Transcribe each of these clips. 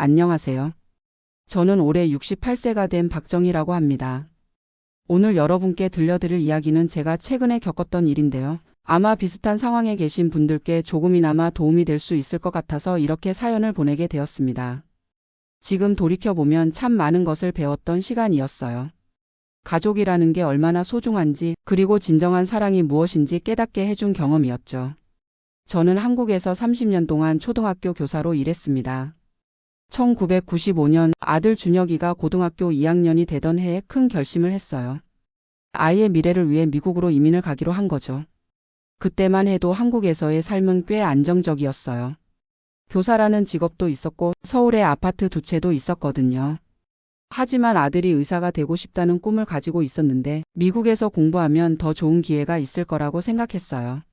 안녕하세요. 저는 올해 68세가 된 박정희라고 합니다. 오늘 여러분께 들려드릴 이야기는 제가 최근에 겪었던 일인데요. 아마 비슷한 상황에 계신 분들께 조금이나마 도움이 될 수 있을 것 같아서 이렇게 사연을 보내게 되었습니다. 지금 돌이켜보면 참 많은 것을 배웠던 시간이었어요. 가족이라는 게 얼마나 소중한지, 그리고 진정한 사랑이 무엇인지 깨닫게 해준 경험이었죠. 저는 한국에서 30년 동안 초등학교 교사로 일했습니다. 1995년 아들 준혁이가 고등학교 2학년이 되던 해에 큰 결심을 했어요. 아이의 미래를 위해 미국으로 이민을 가기로 한 거죠. 그때만 해도 한국에서의 삶은 꽤 안정적이었어요. 교사라는 직업도 있었고 서울에 아파트 2채도 있었거든요. 하지만 아들이 의사가 되고 싶다는 꿈을 가지고 있었는데 미국에서 공부하면 더 좋은 기회가 있을 거라고 생각했어요.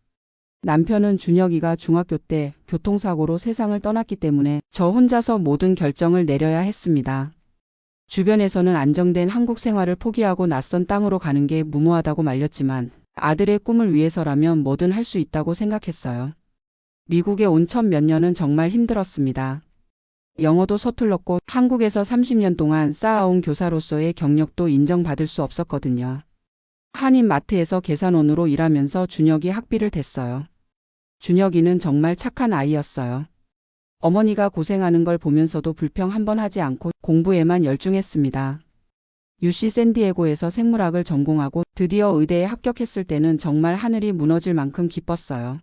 남편은 준혁이가 중학교 때 교통사고로 세상을 떠났기 때문에 저 혼자서 모든 결정을 내려야 했습니다. 주변에서는 안정된 한국 생활을 포기하고 낯선 땅으로 가는 게 무모하다고 말렸지만 아들의 꿈을 위해서라면 뭐든 할 수 있다고 생각했어요. 미국에 온 첫 몇 년은 정말 힘들었습니다. 영어도 서툴렀고 한국에서 30년 동안 쌓아온 교사로서의 경력도 인정받을 수 없었거든요. 한인마트에서 계산원으로 일하면서 준혁이 학비를 댔어요. 준혁이는 정말 착한 아이였어요. 어머니가 고생하는 걸 보면서도 불평 한 번 하지 않고 공부에만 열중했습니다. UC 샌디에고에서 생물학을 전공하고 드디어 의대에 합격했을 때는 정말 하늘이 무너질 만큼 기뻤어요.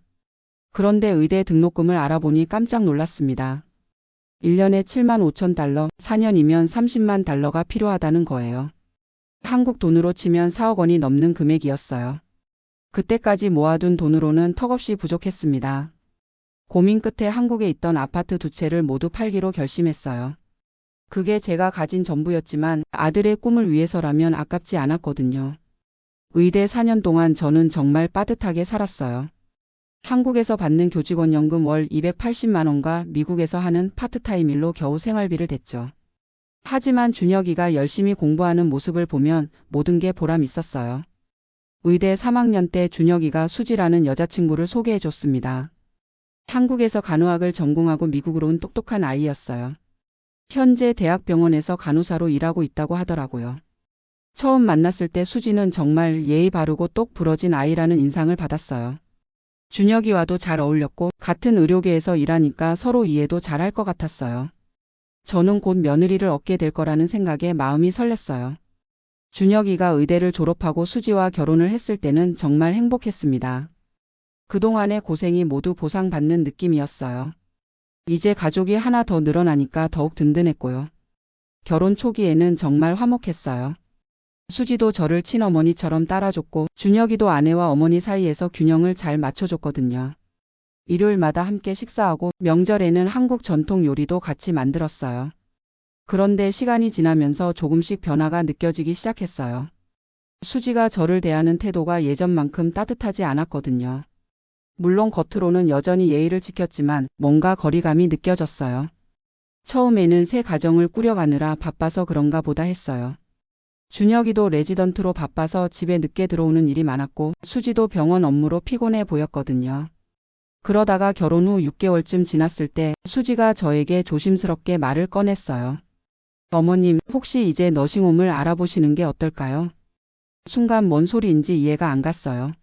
그런데 의대 등록금을 알아보니 깜짝 놀랐습니다. 1년에 7만 5천 달러, 4년이면 30만 달러가 필요하다는 거예요. 한국 돈으로 치면 4억 원이 넘는 금액이었어요. 그때까지 모아둔 돈으로는 턱없이 부족했습니다. 고민 끝에 한국에 있던 아파트 2채를 모두 팔기로 결심했어요. 그게 제가 가진 전부였지만 아들의 꿈을 위해서라면 아깝지 않았거든요. 의대 4년 동안 저는 정말 빠듯하게 살았어요. 한국에서 받는 교직원연금 월 280만 원과 미국에서 하는 파트타임 일로 겨우 생활비를 댔죠. 하지만 준혁이가 열심히 공부하는 모습을 보면 모든 게 보람 있었어요. 의대 3학년 때 준혁이가 수지라는 여자친구를 소개해줬습니다. 한국에서 간호학을 전공하고 미국으로 온 똑똑한 아이였어요. 현재 대학병원에서 간호사로 일하고 있다고 하더라고요. 처음 만났을 때 수지는 정말 예의 바르고 똑 부러진 아이라는 인상을 받았어요. 준혁이와도 잘 어울렸고 같은 의료계에서 일하니까 서로 이해도 잘할 것 같았어요. 저는 곧 며느리를 얻게 될 거라는 생각에 마음이 설렜어요. 준혁이가 의대를 졸업하고 수지와 결혼을 했을 때는 정말 행복했습니다. 그동안의 고생이 모두 보상받는 느낌이었어요. 이제 가족이 하나 더 늘어나니까 더욱 든든했고요. 결혼 초기에는 정말 화목했어요. 수지도 저를 친어머니처럼 따라줬고 준혁이도 아내와 어머니 사이에서 균형을 잘 맞춰줬거든요. 일요일마다 함께 식사하고 명절에는 한국 전통 요리도 같이 만들었어요. 그런데 시간이 지나면서 조금씩 변화가 느껴지기 시작했어요. 수지가 저를 대하는 태도가 예전만큼 따뜻하지 않았거든요. 물론 겉으로는 여전히 예의를 지켰지만 뭔가 거리감이 느껴졌어요. 처음에는 새 가정을 꾸려가느라 바빠서 그런가 보다 했어요. 준혁이도 레지던트로 바빠서 집에 늦게 들어오는 일이 많았고 수지도 병원 업무로 피곤해 보였거든요. 그러다가 결혼 후 6개월쯤 지났을 때 수지가 저에게 조심스럽게 말을 꺼냈어요. 어머님, 혹시 이제 너싱홈을 알아보시는 게 어떨까요? 순간 뭔 소리인지 이해가 안 갔어요.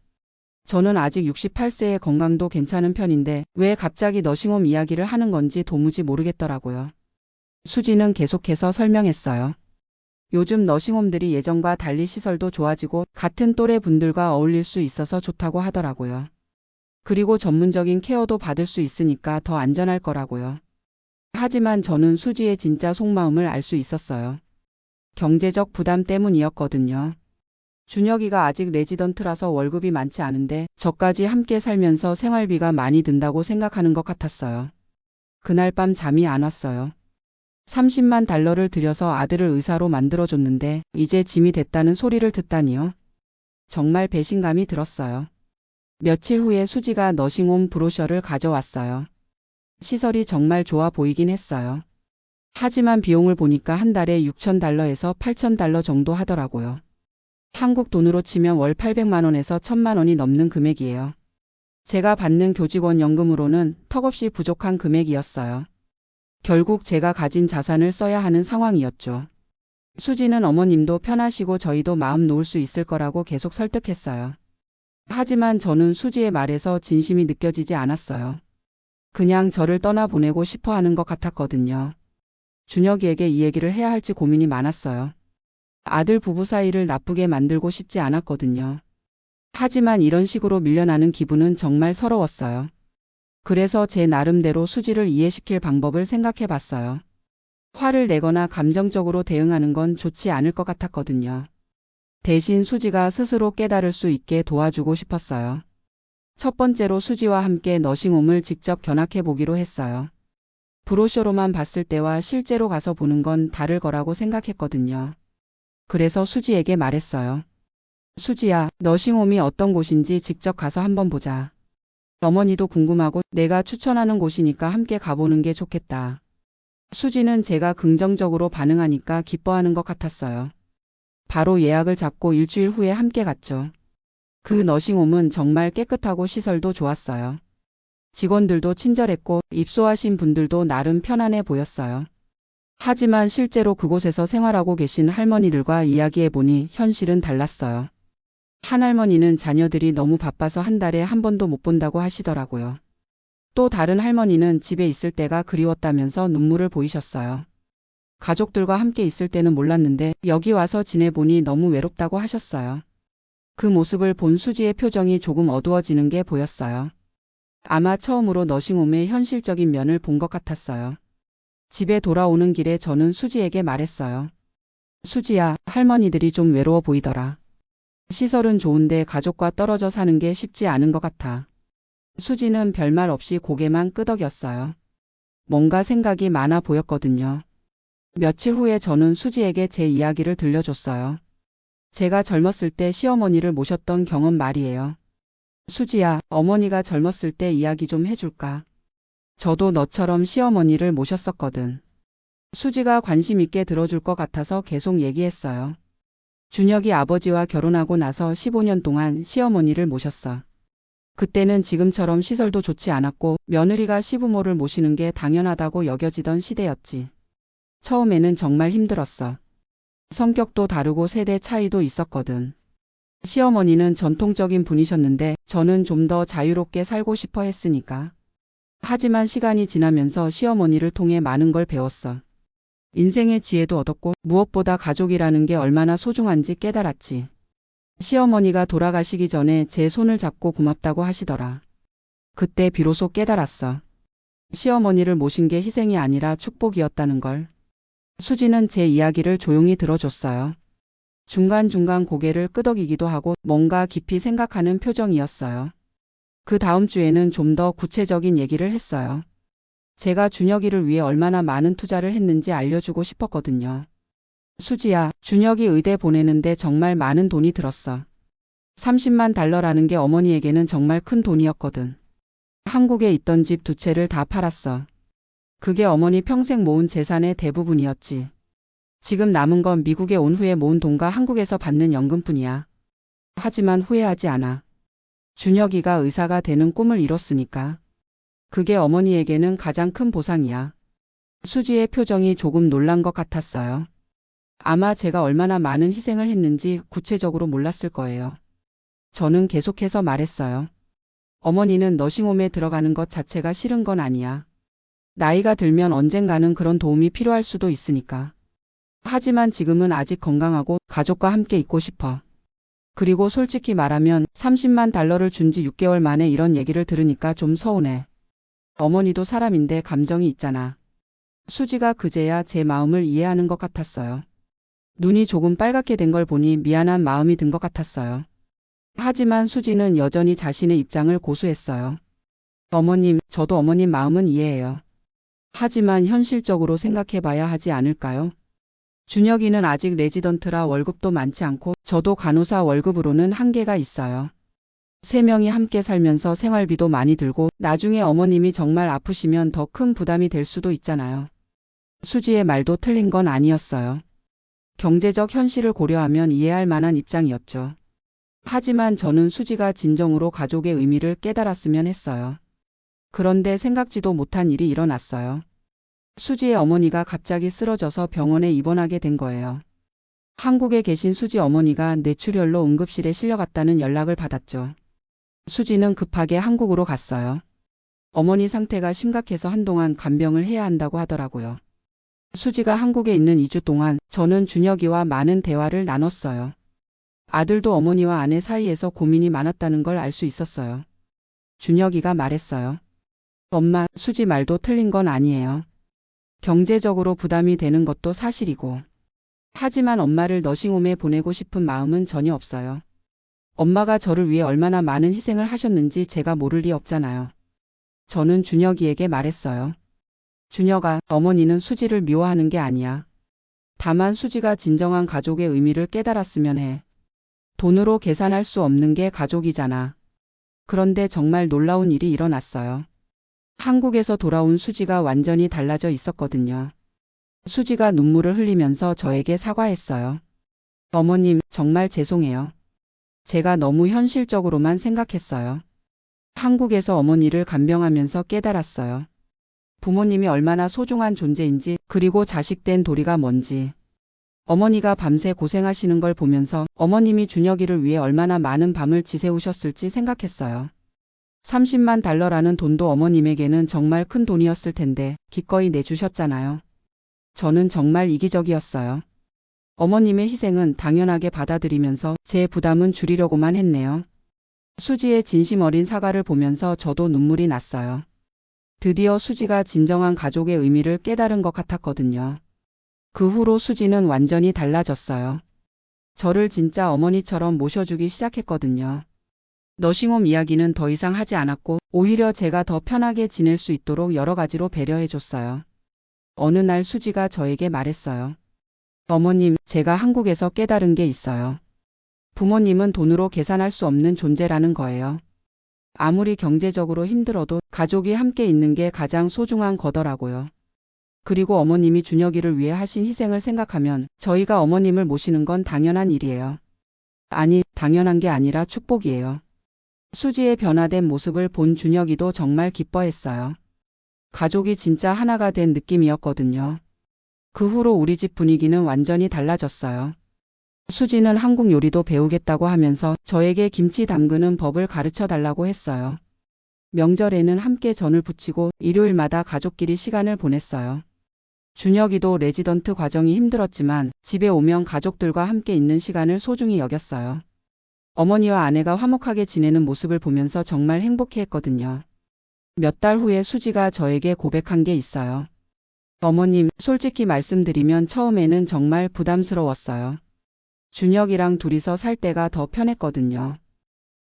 저는 아직 68세의 건강도 괜찮은 편인데 왜 갑자기 너싱홈 이야기를 하는 건지 도무지 모르겠더라고요. 수지는 계속해서 설명했어요. 요즘 너싱홈들이 예전과 달리 시설도 좋아지고 같은 또래 분들과 어울릴 수 있어서 좋다고 하더라고요. 그리고 전문적인 케어도 받을 수 있으니까 더 안전할 거라고요. 하지만 저는 수지의 진짜 속마음을 알 수 있었어요. 경제적 부담 때문이었거든요. 준혁이가 아직 레지던트라서 월급이 많지 않은데 저까지 함께 살면서 생활비가 많이 든다고 생각하는 것 같았어요. 그날 밤 잠이 안 왔어요. 30만 달러를 들여서 아들을 의사로 만들어줬는데 이제 짐이 됐다는 소리를 듣다니요. 정말 배신감이 들었어요. 며칠 후에 수지가 너싱홈 브로셔를 가져왔어요. 시설이 정말 좋아 보이긴 했어요. 하지만 비용을 보니까 한 달에 6천 달러에서 8천 달러 정도 하더라고요. 한국 돈으로 치면 월 800만 원에서 1000만 원이 넘는 금액이에요. 제가 받는 교직원 연금으로는 턱없이 부족한 금액이었어요. 결국 제가 가진 자산을 써야 하는 상황이었죠. 수지는 어머님도 편하시고 저희도 마음 놓을 수 있을 거라고 계속 설득했어요. 하지만 저는 수지의 말에서 진심이 느껴지지 않았어요. 그냥 저를 떠나보내고 싶어 하는 것 같았거든요. 준혁이에게 이 얘기를 해야 할지 고민이 많았어요. 아들 부부 사이를 나쁘게 만들고 싶지 않았거든요. 하지만 이런 식으로 밀려나는 기분은 정말 서러웠어요. 그래서 제 나름대로 수지를 이해시킬 방법을 생각해 봤어요. 화를 내거나 감정적으로 대응하는 건 좋지 않을 것 같았거든요. 대신 수지가 스스로 깨달을 수 있게 도와주고 싶었어요. 첫 번째로 수지와 함께 너싱홈을 직접 견학해 보기로 했어요. 브로셔로만 봤을 때와 실제로 가서 보는 건 다를 거라고 생각했거든요. 그래서 수지에게 말했어요. 수지야, 너싱홈이 어떤 곳인지 직접 가서 한번 보자. 어머니도 궁금하고 내가 추천하는 곳이니까 함께 가보는 게 좋겠다. 수지는 제가 긍정적으로 반응하니까 기뻐하는 것 같았어요. 바로 예약을 잡고 일주일 후에 함께 갔죠. 그 너싱홈은 정말 깨끗하고 시설도 좋았어요. 직원들도 친절했고 입소하신 분들도 나름 편안해 보였어요. 하지만 실제로 그곳에서 생활하고 계신 할머니들과 이야기해보니 현실은 달랐어요. 한 할머니는 자녀들이 너무 바빠서 한 달에 한 번도 못 본다고 하시더라고요. 또 다른 할머니는 집에 있을 때가 그리웠다면서 눈물을 보이셨어요. 가족들과 함께 있을 때는 몰랐는데 여기 와서 지내보니 너무 외롭다고 하셨어요. 그 모습을 본 수지의 표정이 조금 어두워지는 게 보였어요. 아마 처음으로 너싱홈의 현실적인 면을 본 것 같았어요. 집에 돌아오는 길에 저는 수지에게 말했어요. 수지야, 할머니들이 좀 외로워 보이더라. 시설은 좋은데 가족과 떨어져 사는 게 쉽지 않은 것 같아. 수지는 별말 없이 고개만 끄덕였어요. 뭔가 생각이 많아 보였거든요. 며칠 후에 저는 수지에게 제 이야기를 들려줬어요. 제가 젊었을 때 시어머니를 모셨던 경험 말이에요. 수지야, 어머니가 젊었을 때 이야기 좀 해줄까? 저도 너처럼 시어머니를 모셨었거든. 수지가 관심 있게 들어줄 것 같아서 계속 얘기했어요. 준혁이 아버지와 결혼하고 나서 15년 동안 시어머니를 모셨어. 그때는 지금처럼 시설도 좋지 않았고 며느리가 시부모를 모시는 게 당연하다고 여겨지던 시대였지. 처음에는 정말 힘들었어. 성격도 다르고 세대 차이도 있었거든. 시어머니는 전통적인 분이셨는데 저는 좀 더 자유롭게 살고 싶어 했으니까. 하지만 시간이 지나면서 시어머니를 통해 많은 걸 배웠어. 인생의 지혜도 얻었고 무엇보다 가족이라는 게 얼마나 소중한지 깨달았지. 시어머니가 돌아가시기 전에 제 손을 잡고 고맙다고 하시더라. 그때 비로소 깨달았어. 시어머니를 모신 게 희생이 아니라 축복이었다는 걸. 수지는 제 이야기를 조용히 들어줬어요. 중간중간 고개를 끄덕이기도 하고 뭔가 깊이 생각하는 표정이었어요. 그 다음 주에는 좀 더 구체적인 얘기를 했어요. 제가 준혁이를 위해 얼마나 많은 투자를 했는지 알려주고 싶었거든요. 수지야, 준혁이 의대 보내는데 정말 많은 돈이 들었어. 30만 달러라는 게 어머니에게는 정말 큰 돈이었거든. 한국에 있던 집 2채를 다 팔았어. 그게 어머니 평생 모은 재산의 대부분이었지. 지금 남은 건 미국에 온 후에 모은 돈과 한국에서 받는 연금뿐이야. 하지만 후회하지 않아. 준혁이가 의사가 되는 꿈을 이뤘으니까. 그게 어머니에게는 가장 큰 보상이야. 수지의 표정이 조금 놀란 것 같았어요. 아마 제가 얼마나 많은 희생을 했는지 구체적으로 몰랐을 거예요. 저는 계속해서 말했어요. 어머니는 너싱홈에 들어가는 것 자체가 싫은 건 아니야. 나이가 들면 언젠가는 그런 도움이 필요할 수도 있으니까. 하지만 지금은 아직 건강하고 가족과 함께 있고 싶어. 그리고 솔직히 말하면 30만 달러를 준 지 6개월 만에 이런 얘기를 들으니까 좀 서운해. 어머니도 사람인데 감정이 있잖아. 수지가 그제야 제 마음을 이해하는 것 같았어요. 눈이 조금 빨갛게 된 걸 보니 미안한 마음이 든 것 같았어요. 하지만 수지는 여전히 자신의 입장을 고수했어요. 어머님, 저도 어머님 마음은 이해해요. 하지만 현실적으로 생각해봐야 하지 않을까요? 준혁이는 아직 레지던트라 월급도 많지 않고 저도 간호사 월급으로는 한계가 있어요. 3명이 함께 살면서 생활비도 많이 들고 나중에 어머님이 정말 아프시면 더 큰 부담이 될 수도 있잖아요. 수지의 말도 틀린 건 아니었어요. 경제적 현실을 고려하면 이해할 만한 입장이었죠. 하지만 저는 수지가 진정으로 가족의 의미를 깨달았으면 했어요. 그런데 생각지도 못한 일이 일어났어요. 수지의 어머니가 갑자기 쓰러져서 병원에 입원하게 된 거예요. 한국에 계신 수지 어머니가 뇌출혈로 응급실에 실려갔다는 연락을 받았죠. 수지는 급하게 한국으로 갔어요. 어머니 상태가 심각해서 한동안 간병을 해야 한다고 하더라고요. 수지가 한국에 있는 2주 동안 저는 준혁이와 많은 대화를 나눴어요. 아들도 어머니와 아내 사이에서 고민이 많았다는 걸 알 수 있었어요. 준혁이가 말했어요. 엄마, 수지 말도 틀린 건 아니에요. 경제적으로 부담이 되는 것도 사실이고. 하지만 엄마를 너싱홈에 보내고 싶은 마음은 전혀 없어요. 엄마가 저를 위해 얼마나 많은 희생을 하셨는지 제가 모를 리 없잖아요. 저는 준혁이에게 말했어요. 준혁아, 어머니는 수지를 미워하는 게 아니야. 다만 수지가 진정한 가족의 의미를 깨달았으면 해. 돈으로 계산할 수 없는 게 가족이잖아. 그런데 정말 놀라운 일이 일어났어요. 한국에서 돌아온 수지가 완전히 달라져 있었거든요. 수지가 눈물을 흘리면서 저에게 사과했어요. 어머님, 정말 죄송해요. 제가 너무 현실적으로만 생각했어요. 한국에서 어머니를 간병하면서 깨달았어요. 부모님이 얼마나 소중한 존재인지, 그리고 자식된 도리가 뭔지. 어머니가 밤새 고생하시는 걸 보면서 어머님이 준혁이를 위해 얼마나 많은 밤을 지새우셨을지 생각했어요. 30만 달러라는 돈도 어머님에게는 정말 큰 돈이었을 텐데 기꺼이 내주셨잖아요. 저는 정말 이기적이었어요. 어머님의 희생은 당연하게 받아들이면서 제 부담은 줄이려고만 했네요. 수지의 진심 어린 사과를 보면서 저도 눈물이 났어요. 드디어 수지가 진정한 가족의 의미를 깨달은 것 같았거든요. 그 후로 수지는 완전히 달라졌어요. 저를 진짜 어머니처럼 모셔주기 시작했거든요. 너싱홈 이야기는 더 이상 하지 않았고 오히려 제가 더 편하게 지낼 수 있도록 여러 가지로 배려해줬어요. 어느 날 수지가 저에게 말했어요. 어머님, 제가 한국에서 깨달은 게 있어요. 부모님은 돈으로 계산할 수 없는 존재라는 거예요. 아무리 경제적으로 힘들어도 가족이 함께 있는 게 가장 소중한 거더라고요. 그리고 어머님이 준혁이를 위해 하신 희생을 생각하면 저희가 어머님을 모시는 건 당연한 일이에요. 아니, 당연한 게 아니라 축복이에요. 수지의 변화된 모습을 본 준혁이도 정말 기뻐했어요. 가족이 진짜 하나가 된 느낌이었거든요. 그 후로 우리 집 분위기는 완전히 달라졌어요. 수지는 한국 요리도 배우겠다고 하면서 저에게 김치 담그는 법을 가르쳐 달라고 했어요. 명절에는 함께 전을 부치고 일요일마다 가족끼리 시간을 보냈어요. 준혁이도 레지던트 과정이 힘들었지만 집에 오면 가족들과 함께 있는 시간을 소중히 여겼어요. 어머니와 아내가 화목하게 지내는 모습을 보면서 정말 행복해했거든요. 몇 달 후에 수지가 저에게 고백한 게 있어요. 어머님, 솔직히 말씀드리면 처음에는 정말 부담스러웠어요. 준혁이랑 둘이서 살 때가 더 편했거든요.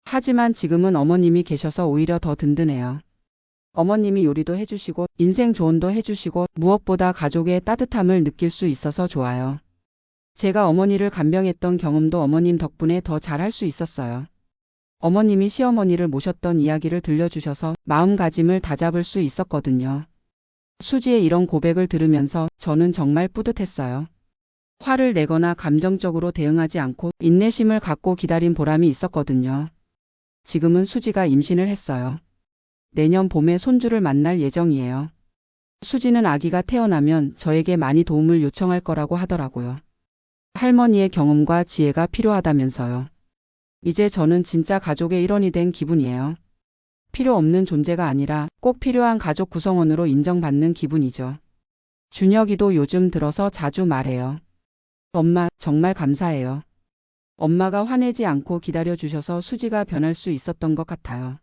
하지만 지금은 어머님이 계셔서 오히려 더 든든해요. 어머님이 요리도 해주시고 인생 조언도 해주시고 무엇보다 가족의 따뜻함을 느낄 수 있어서 좋아요. 제가 어머니를 간병했던 경험도 어머님 덕분에 더 잘할 수 있었어요. 어머님이 시어머니를 모셨던 이야기를 들려주셔서 마음가짐을 다잡을 수 있었거든요. 수지의 이런 고백을 들으면서 저는 정말 뿌듯했어요. 화를 내거나 감정적으로 대응하지 않고 인내심을 갖고 기다린 보람이 있었거든요. 지금은 수지가 임신을 했어요. 내년 봄에 손주를 만날 예정이에요. 수지는 아기가 태어나면 저에게 많이 도움을 요청할 거라고 하더라고요. 할머니의 경험과 지혜가 필요하다면서요. 이제 저는 진짜 가족의 일원이 된 기분이에요. 필요 없는 존재가 아니라 꼭 필요한 가족 구성원으로 인정받는 기분이죠. 준혁이도 요즘 들어서 자주 말해요. 엄마, 정말 감사해요. 엄마가 화내지 않고 기다려주셔서 수지가 변할 수 있었던 것 같아요.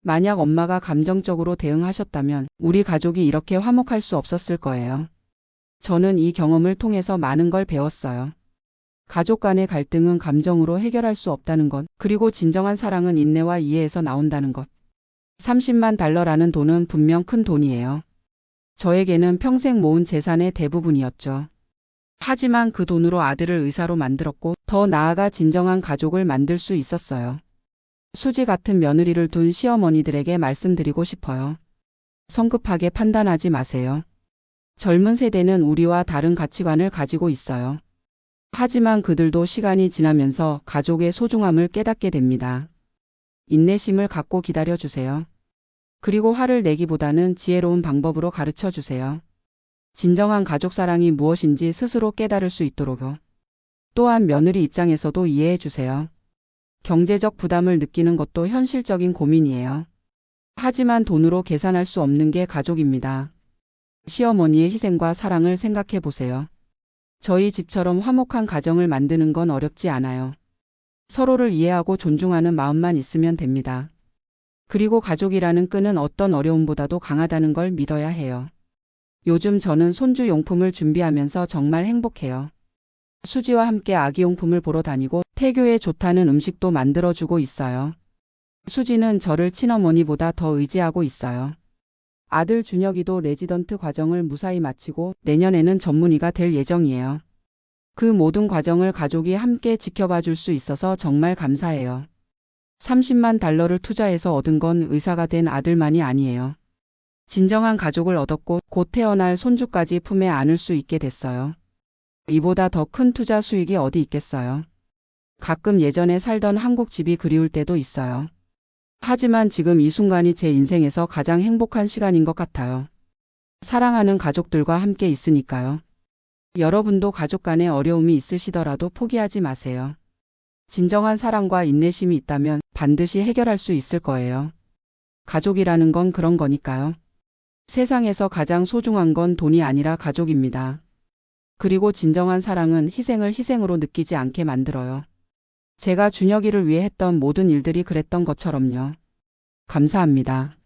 만약 엄마가 감정적으로 대응하셨다면 우리 가족이 이렇게 화목할 수 없었을 거예요. 저는 이 경험을 통해서 많은 걸 배웠어요. 가족 간의 갈등은 감정으로 해결할 수 없다는 것, 그리고 진정한 사랑은 인내와 이해에서 나온다는 것. 30만 달러라는 돈은 분명 큰 돈이에요. 저에게는 평생 모은 재산의 대부분이었죠. 하지만 그 돈으로 아들을 의사로 만들었고 더 나아가 진정한 가족을 만들 수 있었어요. 수지 같은 며느리를 둔 시어머니들에게 말씀드리고 싶어요. 성급하게 판단하지 마세요. 젊은 세대는 우리와 다른 가치관을 가지고 있어요. 하지만 그들도 시간이 지나면서 가족의 소중함을 깨닫게 됩니다. 인내심을 갖고 기다려주세요. 그리고 화를 내기보다는 지혜로운 방법으로 가르쳐 주세요. 진정한 가족 사랑이 무엇인지 스스로 깨달을 수 있도록요. 또한 며느리 입장에서도 이해해 주세요. 경제적 부담을 느끼는 것도 현실적인 고민이에요. 하지만 돈으로 계산할 수 없는 게 가족입니다. 시어머니의 희생과 사랑을 생각해 보세요. 저희 집처럼 화목한 가정을 만드는 건 어렵지 않아요. 서로를 이해하고 존중하는 마음만 있으면 됩니다. 그리고 가족이라는 끈은 어떤 어려움보다도 강하다는 걸 믿어야 해요. 요즘 저는 손주 용품을 준비하면서 정말 행복해요. 수지와 함께 아기용품을 보러 다니고 태교에 좋다는 음식도 만들어주고 있어요. 수지는 저를 친어머니보다 더 의지하고 있어요. 아들 준혁이도 레지던트 과정을 무사히 마치고 내년에는 전문의가 될 예정이에요. 그 모든 과정을 가족이 함께 지켜봐 줄 수 있어서 정말 감사해요. 30만 달러를 투자해서 얻은 건 의사가 된 아들만이 아니에요. 진정한 가족을 얻었고 곧 태어날 손주까지 품에 안을 수 있게 됐어요. 이보다 더 큰 투자 수익이 어디 있겠어요. 가끔 예전에 살던 한국 집이 그리울 때도 있어요. 하지만 지금 이 순간이 제 인생에서 가장 행복한 시간인 것 같아요. 사랑하는 가족들과 함께 있으니까요. 여러분도 가족 간에 어려움이 있으시더라도 포기하지 마세요. 진정한 사랑과 인내심이 있다면 반드시 해결할 수 있을 거예요. 가족이라는 건 그런 거니까요. 세상에서 가장 소중한 건 돈이 아니라 가족입니다. 그리고 진정한 사랑은 희생을 희생으로 느끼지 않게 만들어요. 제가 준혁이를 위해 했던 모든 일들이 그랬던 것처럼요. 감사합니다.